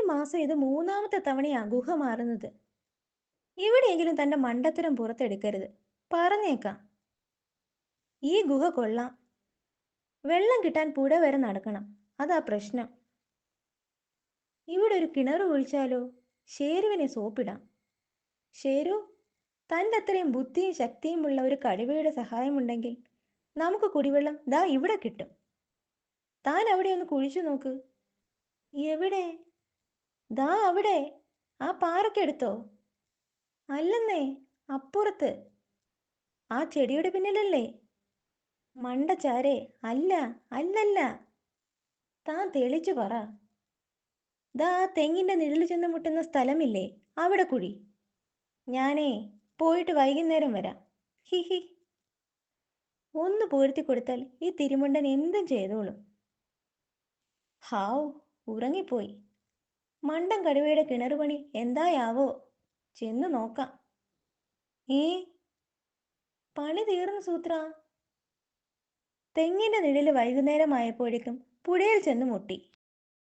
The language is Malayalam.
മാസം ഇത് മൂന്നാമത്തെ തവണയാ ഗുഹ മാറുന്നത്. എവിടെയെങ്കിലും തന്റെ മണ്ടത്തരം പുറത്തെടുക്കരുത്. പറഞ്ഞേക്കാം. ഈ ഗുഹ കൊള്ളാം. വെള്ളം കിട്ടാൻ പുഴ വരെ നടക്കണം. അതാ പ്രശ്നം. ഇവിടെ ഒരു കിണർ കുഴിച്ചാലോ? ഷേരുവിനെ സോപ്പിടാം. ഷേരു, തൻ്റെ അത്രയും ബുദ്ധിയും ശക്തിയുമുള്ള ഒരു കഴിവയുടെ സഹായമുണ്ടെങ്കിൽ നമുക്ക് കുടിവെള്ളം ദാ ഇവിടെ കിട്ടും. താൻ അവിടെ ഒന്ന് കുഴിച്ചു നോക്ക്. എവിടെ? ദാ അവിടെ. ആ പാറക്കെടുത്തോ? അല്ലെന്നേ, അപ്പുറത്ത്. ആ ചെടിയുടെ പിന്നിലല്ലേ? മണ്ടച്ചാരേ, അല്ല, അല്ലല്ല. താൻ തെളിച്ചു പറ. ദാ ആ തെങ്ങിന്റെ നിഴൽ ചെന്ന് മുട്ടുന്ന സ്ഥലമില്ലേ? അവിടെ കുഴി. ഞാനേ പോയിട്ട് വൈകുന്നേരം വരാം. ഹിഹി. ഒന്ന് പൂഴ്ത്തി കൊടുത്താൽ ഈ തിരുമുണ്ടൻ എന്തും ചെയ്തോളും. ഹാവ്, ഉറങ്ങിപ്പോയി. മണ്ടൻ കടുവയുടെ കിണറുപണി എന്തായാവോ? ചെന്ന് നോക്കാം. ഏ, പണി തീർന്നു സൂത്ര. തെങ്ങിന്റെ നിഴല് വൈകുന്നേരമായപ്പോഴേക്കും പുഴയിൽ ചെന്ന് മുട്ടി.